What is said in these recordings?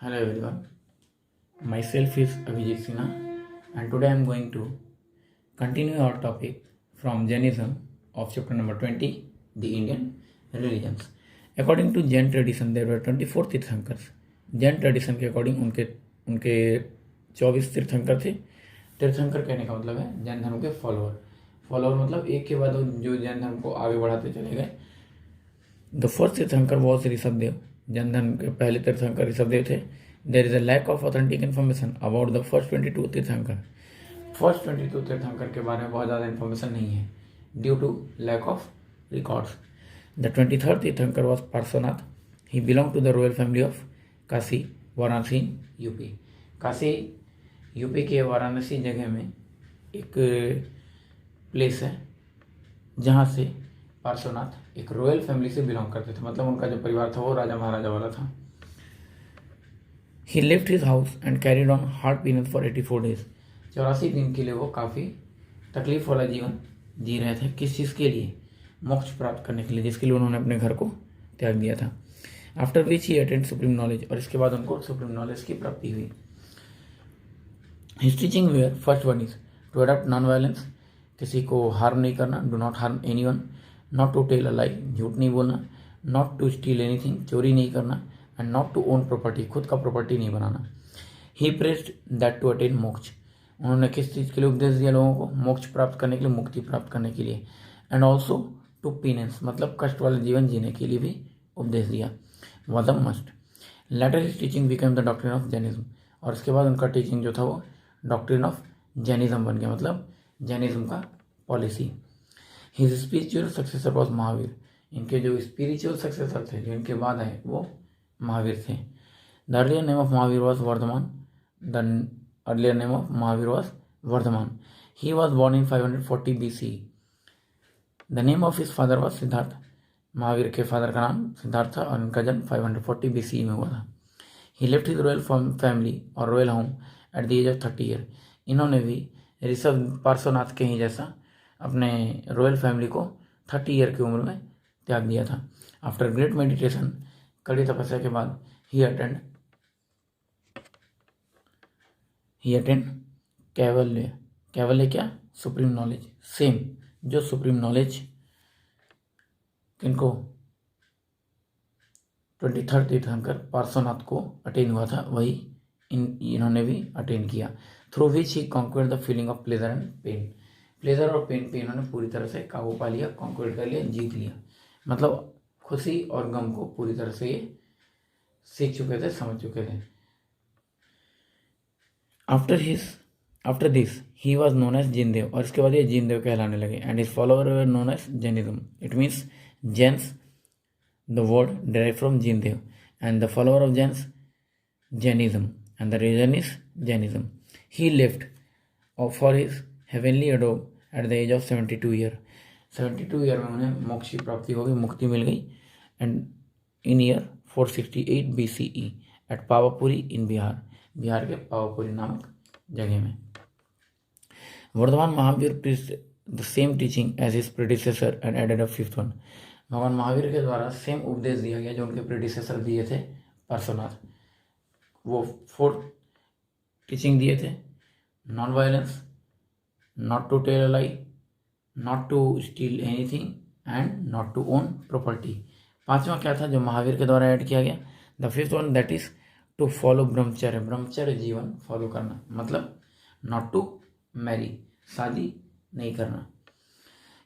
Hello everyone, myself is Abhijit Sinha and today I am going to continue our topic from Jainism of chapter number 20, the Indian religions. According to Jain tradition there were 24 tirthankars. Jain tradition के according उनके 24 तीर्थंकर थे. तीर्थंकर कहने का मतलब है जैन धर्म के फॉलोअर मतलब एक के बाद जो जैन धर्म को आगे बढ़ाते चले गए. The first tirthankar was Rishabhdev. Jain धर्म के पहले तीर्थंकर ऋषभदेव थे. There is a lack of authentic information about the first 22 tirthankar. First 22 तीर्थंकर के बारे में बहुत ज़्यादा इन्फॉर्मेशन नहीं है due to lack of records. The 23rd tirthankar was Parshvanath. He belong to the royal family of Kashi Varanasi UP. Kashi UP के वाराणसी जगह में एक प्लेस है जहाँ से पार्श्वनाथ एक रॉयल फैमिली से बिलोंग करते थे. मतलब उनका जो परिवार था वो राजा महाराजा वाला था. He left his house and carried on hard penal for 84 days. 84 दिन के लिए वो काफ़ी तकलीफ वाला जीवन जी रहे थे. किस चीज़ के लिए? मोक्ष प्राप्त करने के लिए, जिसके लिए उन्होंने अपने घर को त्याग दिया था. After which he attend supreme knowledge. और इसके बाद उनको सुप्रीम नॉलेज की प्राप्ति हुई. His teaching were first one is to adopt non violence. किसी को हार्म नहीं करना. Do not harm any one. Not to tell a lie. झूठ नहीं बोलना. Not to steal anything. चोरी नहीं करना. And not to own property. खुद का प्रॉपर्टी नहीं बनाना. He pressed that to attain मोक्ष. उन्होंने किस चीज़ के लिए उपदेश दिया लोगों को? मोक्ष प्राप्त करने के लिए, मुक्ति प्राप्त करने के लिए. एंड ऑल्सो टू पीनेंस मतलब कष्ट वाले जीवन जीने के लिए भी उपदेश दिया. वदम मस्ट. Later his teaching became the doctrine of Jainism. और उसके बाद उनका टीचिंग जो था वो डॉक्ट्रिन ऑफ जैनिज्म बन गया. मतलब जैनिज्म का policy. His spiritual successor was Mahavir. इनके जो स्पिरिचुअल सक्सेसर थे जो इनके बाद आए वो महावीर थे. The earlier name of Mahavir was Vardhaman. The earlier name of Mahavir was Vardhaman. He was born in 540 BC. The name of his father was Siddhartha. Mahavir के फादर का नाम सिद्धार्थ था और इनका जन्म 540 BC में हुआ था. He left his royal family और royal home at the age of 30 year. इन्होंने भी ऋषभ पार्श्वनाथ के ही जैसा अपने रॉयल फैमिली को 30 ईयर की उम्र में त्याग दिया था. आफ्टर ग्रेट मेडिटेशन कड़ी तपस्या के बाद ही अटेंड कैवल्य क्या? Supreme knowledge. सेम जो सुप्रीम नॉलेज किनको 23rd तीर्थंकर पार्श्वनाथ को अटेन हुआ था वही इन्होंने भी अटेन किया. Through which he conquer the feeling of pleasure and pain. Pleasure और पेन पे इन्होंने पूरी तरह से काबू पा लिया, कॉन्क्वेयर कर लिया, जीत लिया. मतलब खुशी और गम को पूरी तरह से ये सीख चुके थे, समझ चुके थे. After this he was known as Jindev. और इसके बाद ये जिनदेव कहलाने लगे. And his follower were known as Jainism. It means Jains. The word derive from Jindev and the follower of Jains Jainism and the reason is Jainism. He left for his heavenly अडोब at the age of 72 year. 72 year में उन्हें मोक्ष की प्राप्ति हो गई, मुक्ति मिल गई. And in year 468 BCE at Pavapuri in Bihar. Bihar के पावापुरी नामक जगह में. Vardhaman Mahavir preached the same teaching as his predecessor and added a fifth one. भगवान महावीर के द्वारा सेम उपदेश दिया गया जो उनके प्रेडिसेसर दिए थे पार्श्वनाथ. वो 4 टीचिंग दिए थे. Non violence, not to tell a lie, not to steal anything and not to own property. 5वां क्या था जो महावीर के द्वारा ऐड किया गया? The fifth one that is to follow brahmacharya. ब्रह्मचर्य जीवन फॉलो करना मतलब नॉट टू मैरी, शादी नहीं करना.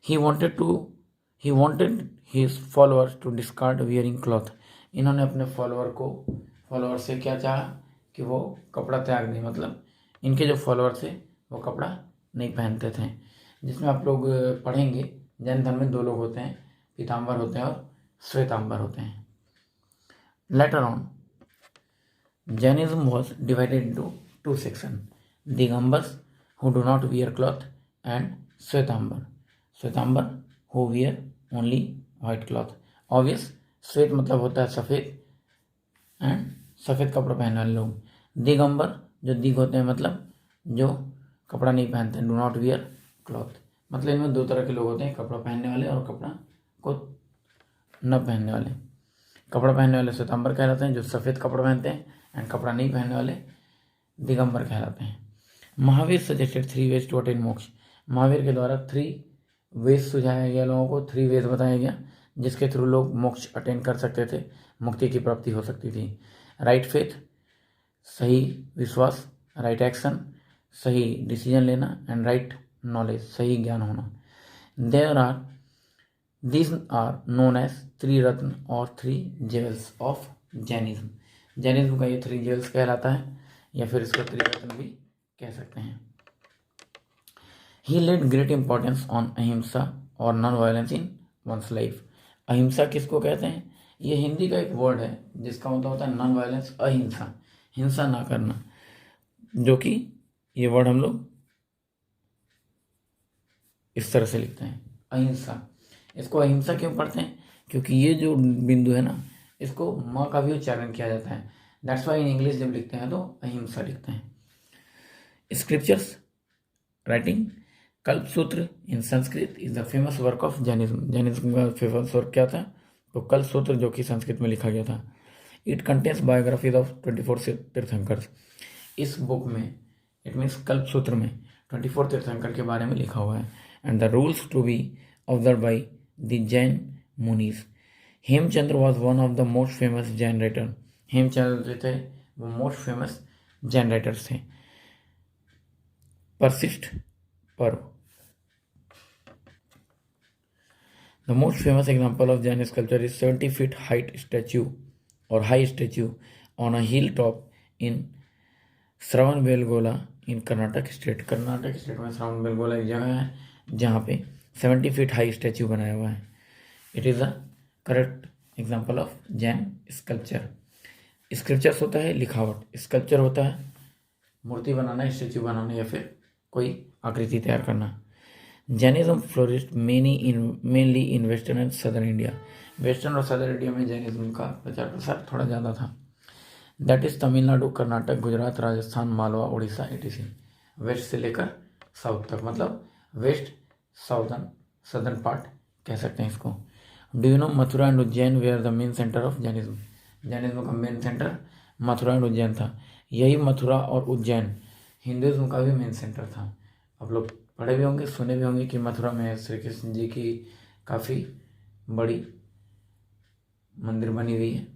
He wanted his followers to discard wearing cloth. इन्होंने अपने फॉलोअर से क्या चाहा कि वो कपड़ा त्याग दें. मतलब इनके जो फॉलोअर थे वो कपड़ा नहीं पहनते थे. जिसमें आप लोग पढ़ेंगे जैन धर्म में 2 लोग होते हैं, पीताम्बर होते हैं और श्वेताम्बर होते हैं. Later on Jainism was divided into 2 sections. Digambars who do not wear cloth and Shwetambar who wear only white cloth. Obvious, श्वेत मतलब होता है सफ़ेद एंड सफ़ेद कपड़ा पहनने वाले लोग. दिगंबर जो दिग होते हैं मतलब जो कपड़ा नहीं पहनते. डू नॉट वियर क्लॉथ मतलब इनमें 2 तरह के लोग होते हैं, कपड़ा पहनने वाले और कपड़ा को न पहनने वाले. कपड़ा पहनने वाले श्वेतांबर कहलाते हैं जो सफ़ेद कपड़ा पहनते हैं. एंड कपड़ा नहीं पहनने वाले दिगंबर कहलाते हैं। Mahavir suggested 3 ways to attain moksha. Mahavir के द्वारा 3 वेज सुझाया गया लोगों को, 3 वेज बताया गया जिसके थ्रू लोग मोक्ष अटेन कर सकते थे, मुक्ति की प्राप्ति हो सकती थी। राइट फेथ, सही विश्वास, राइट एक्शन, सही डिसीजन लेना, एंड राइट नॉलेज, सही ज्ञान होना। These are known as 3 रत्न और 3 जेवल्स ऑफ जैनिज्म। जैनिज्म का ये 3 जेवल्स कहलाता है, या फिर इसको 3 रत्न भी कह सकते हैं। He laid great importance on अहिंसा और non violence in one's life. अहिंसा किसको कहते हैं? ये हिंदी का एक वर्ड है जिसका मतलब होता है नॉन वायलेंस, अहिंसा, हिंसा ना करना, जो कि ये वर्ड हम लोग इस तरह से लिखते हैं, अहिंसा। इसको अहिंसा क्यों पढ़ते हैं? क्योंकि ये जो बिंदु है ना, इसको माँ का भी उच्चारण किया जाता है। दैट्स वाई इन इंग्लिश जब लिखते हैं तो अहिंसा लिखते हैं। Scriptures writing, Kalpasutra in Sanskrit is the famous work of Jainism. Jainism का फेमस वर्क क्या था? तो कल्पसूत्र, जो कि संस्कृत में लिखा गया था। It contains biographies of 24 tirthankaras. इस बुक में, इट मीन्स कल्पसूत्र में 24 तीर्थंकर के बारे में लिखा हुआ है। And the rules to be observe by the Jain munis. Hemchandra was one of the most famous Jain writer. Hemchandra जो थे वो मोस्ट फेमस जैन राइटर्स थे। Parishishta Parvan, the most famous example of Jain sculpture is 70 feet height statue और high statue on a hill top in Shravanabelagola in Karnataka state. Karnataka state में श्रवणबेलगोला एक जगह है जहाँ पे 70 फीट हाई स्टैच्यू बनाया हुआ है। It is a correct example of Jain sculpture. Scriptures होता है लिखावट, स्कल्पचर होता है मूर्ति बनाना, स्टैच्यू बनाना, या फिर कोई आकृति तैयार करना। Jainism flourished mainly in western and southern India. Western और सदर्न इंडिया में जैनिज्म का प्रचार प्रसार थोड़ा ज़्यादा था। That is Tamil Nadu, Karnataka, Gujarat, Rajasthan, Malwa, Orissa, etc। West से लेकर साउथ तक, मतलब वेस्ट साउदर्न सदर्न पार्ट कह सकते हैं इसको। Do you know Mathura and Ujjain were the main centre of Jainism. Jainism का main centre Mathura and Ujjain था। यही मथुरा और उज्जैन हिंदुइज्म का भी मेन सेंटर था। आप लोग पढ़े भी होंगे, सुने भी होंगे कि मथुरा में श्री कृष्ण जी की काफ़ी बड़ी मंदिर बनी हुई है,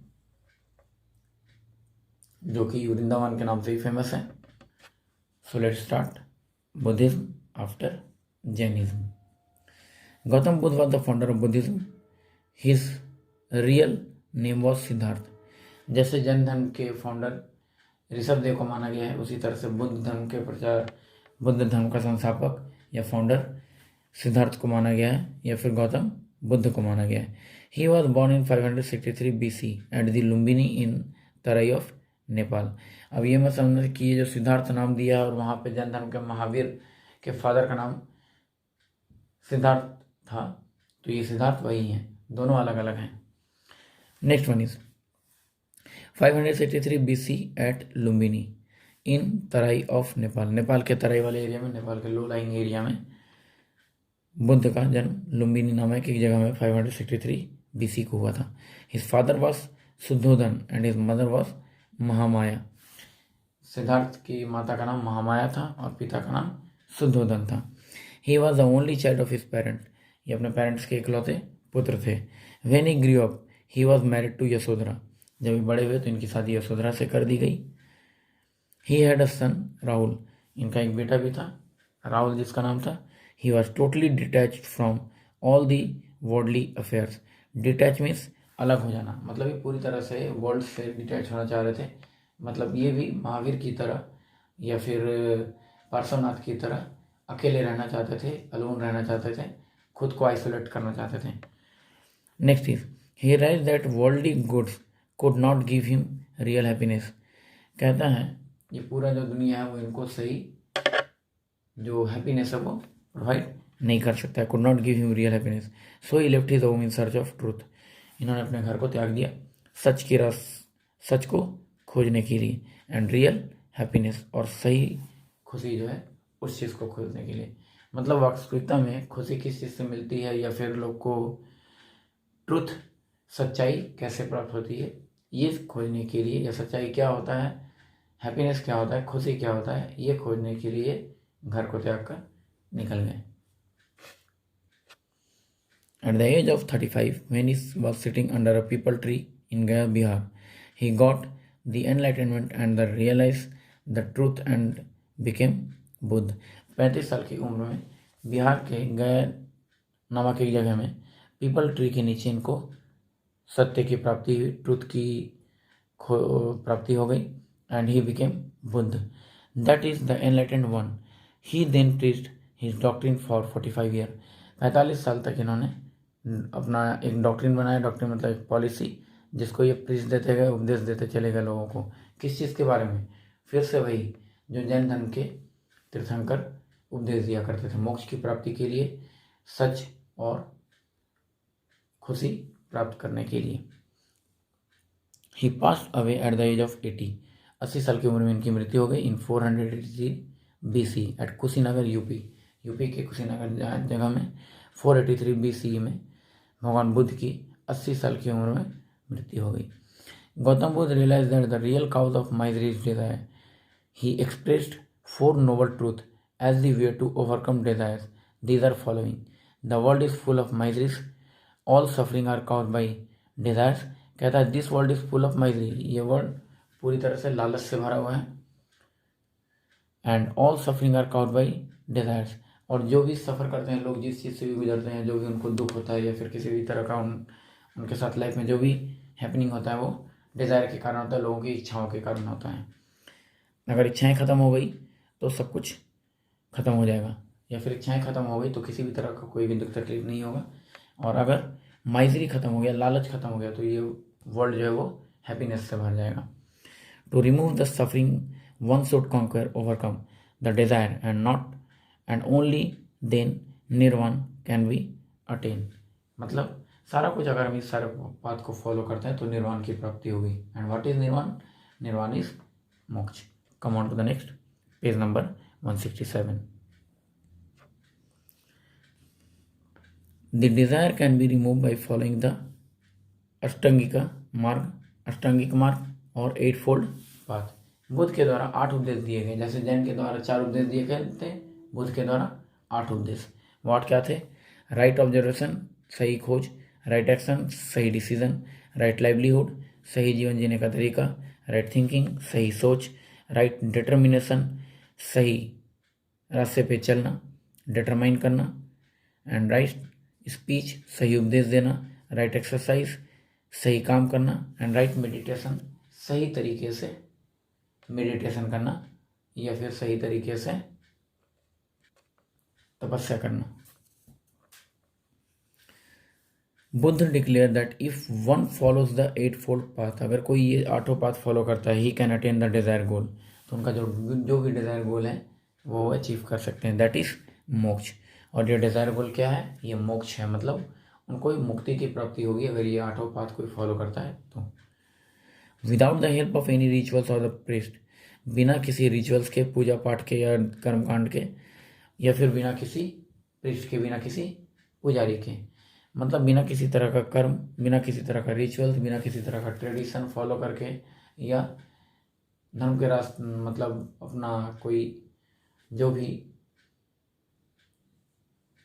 जो कि वृंदावन के नाम से ही फेमस है। So let's start. Buddhism after Jainism. Gautam Buddha was the founder of Buddhism. His real name was Siddharth. जैसे जैन धर्म के फाउंडर ऋषभदेव को माना गया है, उसी तरह से बुद्ध धर्म के प्रचार, बुद्ध धर्म का संस्थापक या फाउंडर सिद्धार्थ को माना गया है, या फिर गौतम बुद्ध को माना गया है। ही was born in 563 BC at the Lumbini in Terai of Nepal. अब ये मत समझना कि ये जो सिद्धार्थ नाम दिया और वहाँ पे जैन धर्म के महावीर के फादर का नाम सिद्धार्थ था, तो ये सिद्धार्थ वही हैं, दोनों अलग अलग हैं। Next one is 583 BC at Lumbini in Terai of Nepal. Nepal के तराई वाले एरिया में, नेपाल के लो लाइंग एरिया में बुद्ध का जन्म लुम्बिनी नामक एक जगह में 563 BC को हुआ था। His father was Shuddhodana and his mother was Mahamaya. Siddhartha की माता का नाम महामाया था और पिता का नाम शुद्धोधन था। He was the only child of his parent. ये अपने पेरेंट्स के इकलौते पुत्र थे। When he grew up he was married to Yashodhara. जब ये बड़े हुए तो इनकी शादी यशोधरा से कर दी गई। ही हैड अ सन राहुल। इनका एक बेटा भी था राहुल, जिसका नाम था। He was totally detached from all the worldly affairs. Detach means अलग हो जाना, मतलब ये पूरी तरह से वर्ल्ड से डिटैच होना चाह रहे थे। मतलब ये भी महावीर की तरह या फिर पार्श्वनाथ की तरह अकेले रहना चाहते थे, अलोन रहना चाहते थे, खुद को आइसोलेट करना चाहते थे। Next is he rise that worldly goods could not give him real happiness. कहता है ये पूरा जो दुनिया है वो इनको सही जो हैप्पीनेस है वो प्रोवाइड नहीं कर सकता है। Could not give him real happiness, so he left his home in search of truth. इन्होंने अपने घर को त्याग दिया सच को खोजने के लिए, एंड रियल हैप्पीनेस, और सही खुशी जो है उस चीज़ को खोजने के लिए। मतलब वास्तविकता में खुशी किस चीज़ से मिलती है, या फिर लोग को ट्रुथ, सच्चाई कैसे प्राप्त होती है, ये खोजने के लिए, या सच्चाई क्या होता है, हैप्पीनेस क्या होता है, खुशी क्या होता है, ये खोजने के लिए घर को त्याग कर निकल गए। At the age of 35, when he was sitting under a peepal tree in Gaya, Bihar, he got the enlightenment and the realized the truth and became Buddha. 35 साल की उम्र में बिहार के गया नामक एक जगह में पीपल ट्री के नीचे इनको सत्य की प्राप्ति हुई, ट्रुथ की प्राप्ति हो गई, and he became Buddha. That is the enlightened one. He then preached his doctrine for 45 year. 45 साल तक इन्होंने अपना एक डॉक्ट्रिन बनाया। डॉक्ट्रिन मतलब एक पॉलिसी, जिसको ये प्रीच देते गए, उपदेश देते चले गए लोगों को। किस चीज़ के बारे में? फिर से वही जो जैन धर्म के तीर्थंकर उपदेश दिया करते थे, मोक्ष की प्राप्ति के लिए, सच और खुशी प्राप्त करने के लिए। He passed away at the age of 80। 80 साल की उम्र में इनकी मृत्यु हो गई इन 483 BC एट कुशीनगर, यूपी के कुशीनगर जगह में 483 BC में भगवान बुद्ध की 80 साल की उम्र में मृत्यु हो गई। Gautam Buddha realise that the real cause of misery is desire. He expressed 4 noble truth as the way to overcome desires. These are following: the world is full of miseries, all suffering are cause by desires. कहता है this world is full of misery, ये world पूरी तरह से लालच से भरा हुआ है। And all suffering are cause by desires, और जो भी सफ़र करते हैं लोग, जिस चीज़ से भी गुजरते हैं, जो भी उनको दुख होता है या फिर किसी भी तरह का उनके साथ लाइफ में जो भी हैपनिंग होता है, वो डिज़ायर के कारण होता है, लोगों की इच्छाओं के कारण होता है। अगर इच्छाएं ख़त्म हो गई तो सब कुछ ख़त्म हो जाएगा, या फिर इच्छाएं ख़त्म हो गई तो किसी भी तरह का कोई भी दुख तकलीफ नहीं होगा। और अगर माइजरी ख़त्म हो गया, लालच ख़त्म हो गया, तो ये वर्ल्ड जो है वो हैप्पीनेस से भर जाएगा। To remove the suffering one should conquer overcome the desire and only then nirvana can be attain. मतलब सारा कुछ अगर हम इस सारे बात को फॉलो करते हैं तो निर्वाण की प्राप्ति होगी। एंड व्हाट इज निर्वाण? Nirvana is moksha. Come on to the next page number 167। The desire can be remove by following the ashtangik marg और 8 फोल्ड पाथ। बुद्ध के द्वारा 8 उपदेश दिए गए। जैसे जैन के द्वारा 4 उपदेश दिए गए थे, बुद्ध के द्वारा 8 उपदेश। व्हाट क्या थे? राइट ऑब्जर्वेशन, सही खोज; राइट एक्शन, सही डिसीजन; राइट लाइवलीहुड, सही जीवन जीने का तरीका; राइट थिंकिंग, सही सोच; राइट डिटर्मिनेशन, सही रास्ते पे चलना, डिटरमाइन करना; एंड राइट स्पीच, सही उपदेश देना; राइट एक्सरसाइज, सही काम करना; एंड राइट मेडिटेशन, सही तरीके से मेडिटेशन करना या फिर सही तरीके से तपस्या करना। Buddha declare that if one follows the 8 fold path, अगर कोई ये 8 पाथ फॉलो करता है, he can attain the desire goal, तो उनका जो भी डिजायर गोल है वो अचीव कर सकते हैं। दैट इज मोक्ष। और ये डिजायर गोल क्या है? ये मोक्ष है। मतलब उनको मुक्ति की प्राप्ति होगी अगर ये 8 पाथ कोई फॉलो करता है तो। Without the help of any rituals और द प्रीस्ट, बिना किसी रिचुअल्स के, पूजा पाठ के या कर्मकांड के, या फिर बिना किसी प्रीस्ट के, बिना किसी पुजारी के, मतलब बिना किसी तरह का कर्म, बिना किसी तरह का रिचुअल्स, बिना किसी तरह का ट्रेडिशन फॉलो करके या धर्म के रास्ते, मतलब अपना कोई जो भी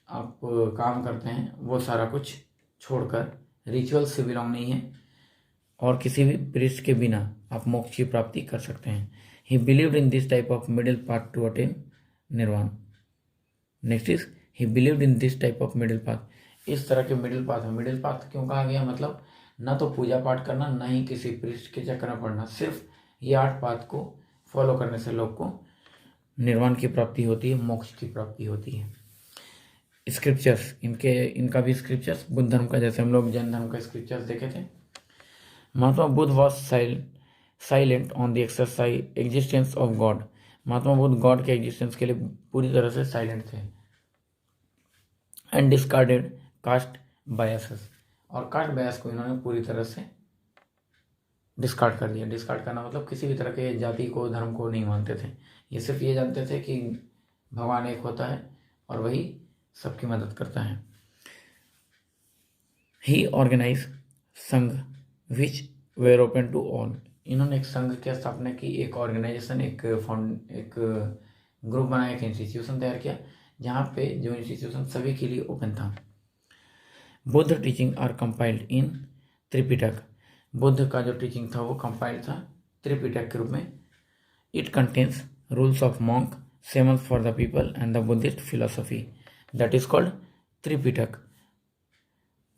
आप काम करते हैं वो सारा कुछ छोड़कर, रिचुअल्स से बिलोंग नहीं है और किसी भी प्रीस्ट के बिना आप मोक्ष की प्राप्ति कर सकते हैं। He believed in this type of middle path to attain nirvana. Next is he believed in this type of middle path. इस तरह के मिडिल पाथ है। मिडिल पाथ क्यों कहा गया? मतलब ना तो पूजा पाठ करना, ना ही किसी प्रीस्ट के चक्कर में पड़ना, सिर्फ ये 8 पाथ को फॉलो करने से लोग को निर्वाण की प्राप्ति होती है, मोक्ष की प्राप्ति होती है। स्क्रिप्चर्स, इनका भी स्क्रिप्चर्स बुद्ध धर्म का, जैसे हम लोग जैन धर्म का स्क्रिप्चर्स देखे थे। Mahatma Buddha was silent on the existence of God. Mahatma Buddha God के एग्जिस्टेंस के लिए पूरी तरह से साइलेंट थे। एंड डिस्कार्डेड कास्ट बायसेस, और कास्ट बायस को इन्होंने पूरी तरह से डिस्कार्ड कर दिया। डिस्कार्ड करना मतलब किसी भी तरह के जाति को, धर्म को नहीं मानते थे। ये सिर्फ ये जानते थे कि भगवान एक होता है और वही सबकी मदद करता है। He organize Sangha which were open to all. इन्होंने एक संघ की स्थापना की, एक ऑर्गेनाइजेशन, एक ग्रुप बनाया, एक इंस्टीट्यूशन तैयार किया, जहाँ पे जो इंस्टीट्यूशन सभी के लिए ओपन था। Buddha teaching are compiled in Tripitaka. Buddha का जो टीचिंग था वो कंपाइल्ड था त्रिपिटक के रूप में। It contains rules of monk, sermons for the people and the Buddhist philosophy, that is called Tripitak.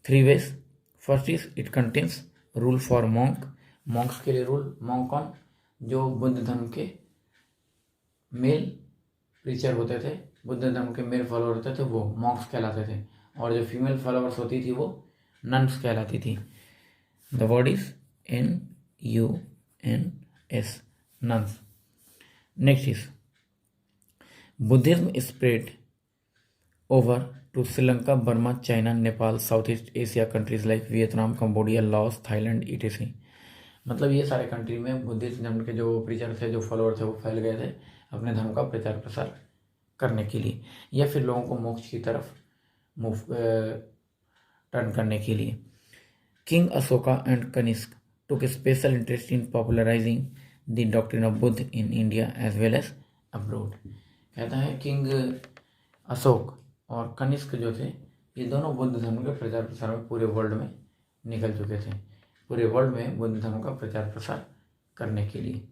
3 ways. First is it contains rule for monk, monks के लिए रूल। monk कौन? जो बुद्ध धर्म के मेल प्रीचर होते थे, बुद्ध धर्म के मेल फॉलोअर होते थे, वो monks कहलाते थे, और जो फीमेल फॉलोअर्स होती थी वो nuns कहलाती थी। The word is nuns, nuns. Next is Buddhism spread over to Sri Lanka, Burma, China, Nepal, Southeast Asia countries like Vietnam, Cambodia, Laos, Thailand, etc. मतलब ये सारे कंट्री में बुद्धिस्ट धर्म के जो प्रीचर थे, जो फॉलोअर थे, वो फैल गए थे अपने धर्म का प्रचार प्रसार करने के लिए, या फिर लोगों को मोक्ष की तरफ टर्न करने के लिए। King Ashoka and Kanishka took a special interest in popularizing the doctrine of Buddha in India as well as abroad. कहता है किंग अशोक और कनिष्क जो थे, ये दोनों बुद्ध धर्म के प्रचार प्रसार में पूरे वर्ल्ड में निकल चुके थे, पूरे वर्ल्ड में बुद्ध धर्म का प्रचार प्रसार करने के लिए।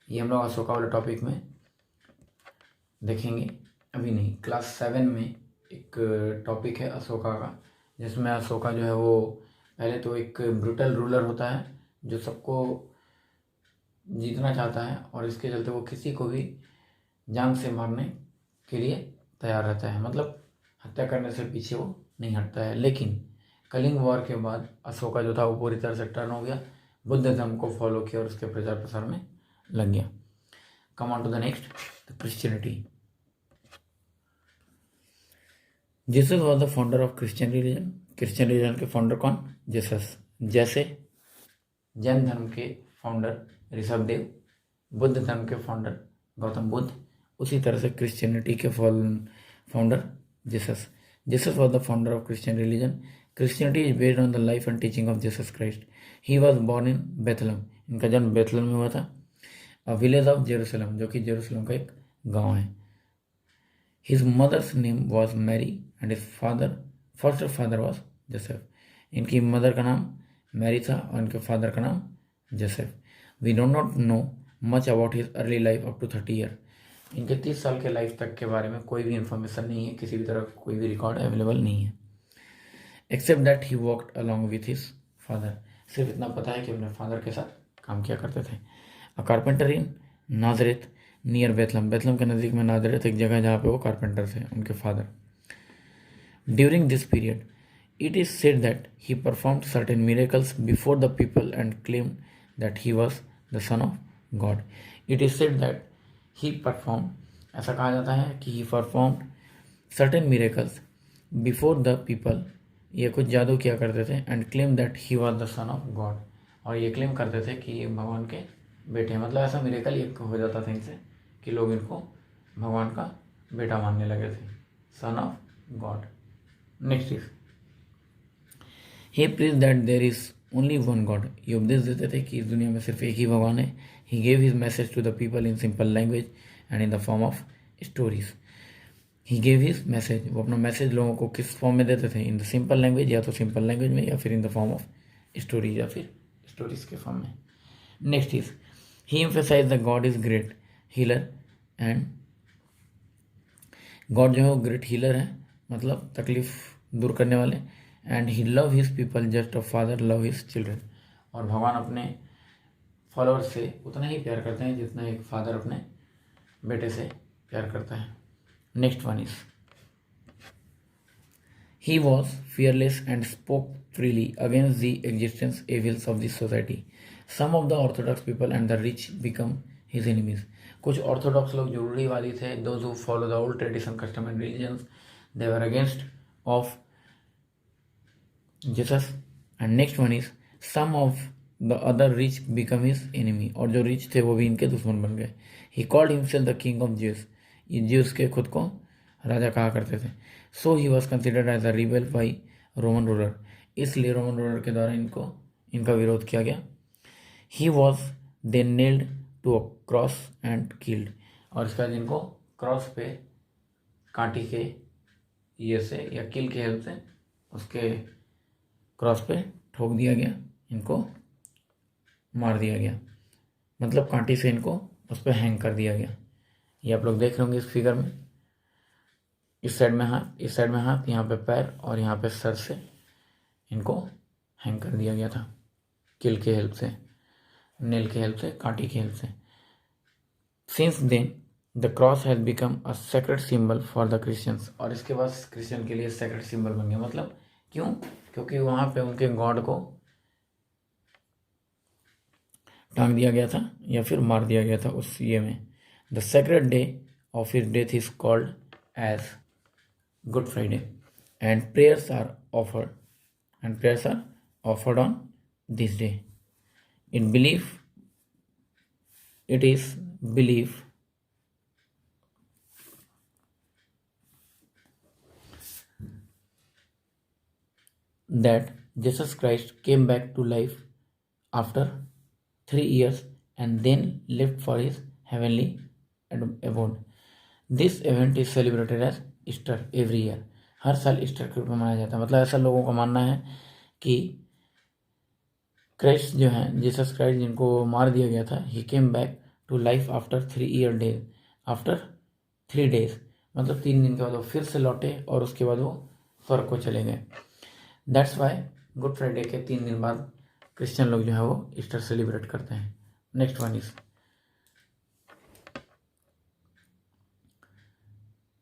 ये हम लोग अशोका वाले टॉपिक में देखेंगे, अभी नहीं। क्लास 7 में एक टॉपिक है अशोका का, जिसमें अशोका जो है वो पहले तो एक ब्रूटल रूलर होता है जो सबको जीतना चाहता है, और इसके चलते वो किसी को भी जान से मारने के लिए तैयार रहता है, मतलब हत्या करने से पीछे वो नहीं हटता है। लेकिन कलिंग वॉर के बाद अशोका जो था वो पूरी तरह से टर्न हो गया, बुद्ध धर्म को फॉलो किया और उसके प्रचार प्रसार में लग गया। Come on to the next, the Christianity. Jesus was the founder of Christian religion. Christian religion के फाउंडर कौन? जीसस। जैसे जैन धर्म के फाउंडर ऋषभदेव, बुद्ध धर्म के फाउंडर गौतम बुद्ध, उसी तरह से क्रिश्चियनिटी के founder Jesus. Jesus was the founder of Christian religion. Christianity is based on the life and teaching of Jesus Christ. He was born in Bethlehem. इनका जन्म बेथलम में हुआ था, अ विलेज ऑफ जेरूसलम, जो कि Jerusalem का एक गाँव है। His mother's name was Mary and his first father was Joseph. इनकी मदर का नाम मैरी था और इनके फादर का नाम Joseph. We don't not know much about his early life up to 30 year. इनके 30 साल के लाइफ तक के बारे में कोई भी इंफॉर्मेशन नहीं है, किसी भी तरह कोई भी रिकॉर्ड अवेलेबल नहीं है, except that he worked along with his father. सिर्फ इतना पता है कि अपने फादर के साथ काम किया करते थे। अ कारपेंटर इन नाजरेथ नियर बेथलम। बेथलम के नज़दीक में नाजरेथ एक जगह जहाँ पे वो कारपेंटर थे, उनके father. During this period it is said that he performed certain miracles before the people and claimed that he was the son of God. It is said that he performed, ऐसा कहा जाता है कि he performed certain miracles before the people, ये कुछ जादू किया करते थे, and claimed that he was the son of God, और ये क्लेम करते थे कि ये भगवान के बेटे हैं। मतलब ऐसा मिरेकल एक हो जाता था इनसे कि लोग इनको भगवान का बेटा मानने लगे थे, son of God. Next is he preach that there is only one God. ये उपदेश देते थे कि इस दुनिया में सिर्फ एक ही भगवान है। He gave his message to the people in simple language and in the form of stories. He gave his message, वो अपना मैसेज लोगों को किस फॉर्म में देते थे? इन द सिंपल लैंग्वेज, या तो सिंपल लैंग्वेज में, या फिर in the form of stories, या फिर स्टोरीज के फॉर्म में। Next is he emphasize the God is great healer and God जो है वो ग्रेट हीलर है, मतलब तकलीफ दूर करने वाले। And he love his people just a father love his children, और भगवान अपने फॉलोअर्स से उतना ही प्यार करते हैं जितना एक फादर अपने बेटे से प्यार करता है। Next one is he was fearless and spoke freely against the existence evils of this society. Some of the orthodox people and the rich become his enemies. कुछ ऑर्थोडॉक्स लोग जो रूढ़िवादी थे, those who follow the old tradition custom and religions, they were against of Jesus. And next one is some of the other rich become his enemy, और जो rich थे वो भी इनके दुश्मन बन गए। He called himself the king of Jews, ये ज्यूस के खुद को राजा कहा करते थे। So he was considered as a rebel by Roman ruler, इसलिए रोमन रूलर के द्वारा इनका विरोध किया गया। He was then nailed to a cross and killed, और इसके बाद इनको क्रॉस पे कांटी के ये से या किल के हेल्प से उसके क्रॉस पे ठोक दिया गया, इनको मार दिया गया, मतलब कांटी से इनको उस पर हैंग कर दिया गया। ये आप लोग देख रहे होंगे इस फिगर में, इस साइड में हाथ, इस साइड में हाथ, यहाँ पे पैर और यहाँ पे सर से इनको हैंग कर दिया गया था, किल के हेल्प से, नेल के हेल्प से, कांटी की हेल्प से। Since then the cross has become a sacred symbol for the Christians, और इसके बाद क्रिश्चियन के लिए सेक्रेट सिंबल बन गया। मतलब क्यों? क्योंकि वहाँ पे उनके गॉड को टांग दिया गया था या फिर मार दिया गया था उस ये में। The sacred day of his death is called as Good Friday and prayers are offered on this day. It is believed that Jesus Christ came back to life after 3 years and then left for his heavenly abode. This event is celebrated as Easter every year. हर साल Easter के रूप में मनाया जाता है। मतलब ऐसा लोगों का मानना है कि क्राइस्ट जो है, जीसस क्राइस्ट जिनको मार दिया गया था, he came back to life after 3 days, मतलब 3 दिन के बाद वो फिर से लौटे और उसके बाद वो स्वर्ग को चले गए। दैट्स वाई गुड फ्राइडे के 3 दिन बाद क्रिश्चियन लोग जो है वो ईस्टर सेलिब्रेट करते हैं। Next one is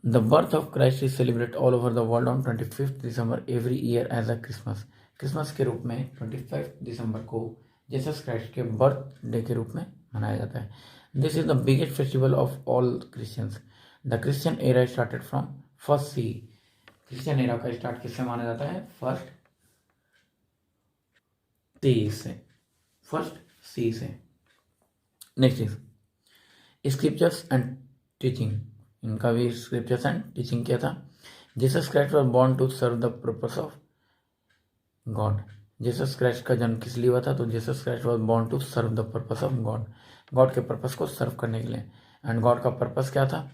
the birth of Christ is celebrate all over the world on 25 December every year as a Christmas. Christmas के रूप में 25 दिसंबर को जीसस क्राइस्ट के बर्थ डे के रूप में मनाया जाता है। This is the biggest festival of all Christians. The Christian era started from first C. Christian era का स्टार्ट किससे माना जाता है? फर्स्ट सी से। Next is scriptures and teaching. इनका भी स्क्रिप्चर्स एंड टीचिंग किया था। Jesus Christ was born to serve the purpose of God. Jesus Christ का जन्म किस लिए हुआ था? तो Jesus Christ was born to serve the purpose of God, God के पर्पस को सर्व करने के लिए। एंड गॉड का पर्पस क्या था?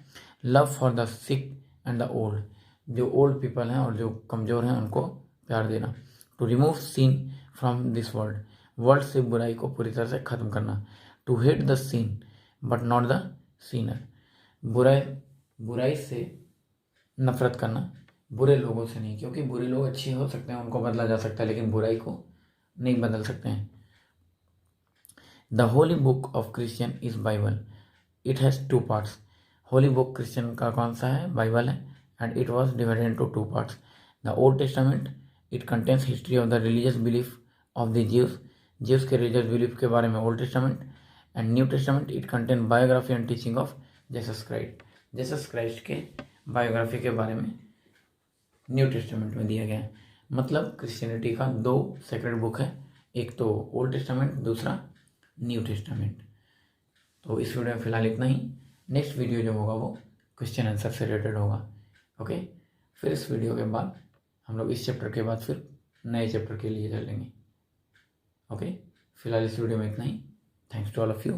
Love for the sick and the old, जो ओल्ड पीपल हैं और जो कमज़ोर हैं उनको प्यार देना। To remove sin from this world, world से बुराई को पूरी तरह से ख़त्म करना। To hate the sin but not the sinner, बुराई से नफरत करना, बुरे लोगों से नहीं, क्योंकि बुरे लोग अच्छे हो सकते हैं, उनको बदला जा सकता है, लेकिन बुराई को नहीं बदल सकते हैं। The Holi book of Christian is Bible, it has 2 parts. Holi book Christian का कौन सा है? बाइबल है। And it was divided into 2 parts. The old testament it contains history of the religious belief of the Jews के religious belief के बारे में old testament. And new testament it contain biography and teaching of Jesus Christ. Jesus Christ के biography के बारे में new testament में दिया गया है। मतलब क्रिश्चियनिटी का 2 सेक्रेट बुक है, एक तो ओल्ड टेस्टामेंट, दूसरा न्यू टेस्टामेंट। तो इस वीडियो में फिलहाल इतना ही। नेक्स्ट वीडियो जो होगा वो क्वेश्चन आंसर से रिलेटेड होगा। ओके, फिर इस वीडियो के बाद हम लोग इस चैप्टर के बाद फिर नए चैप्टर के लिए चलेंगे। ओके, फिलहाल इस वीडियो में इतना ही। Thanks to all of you.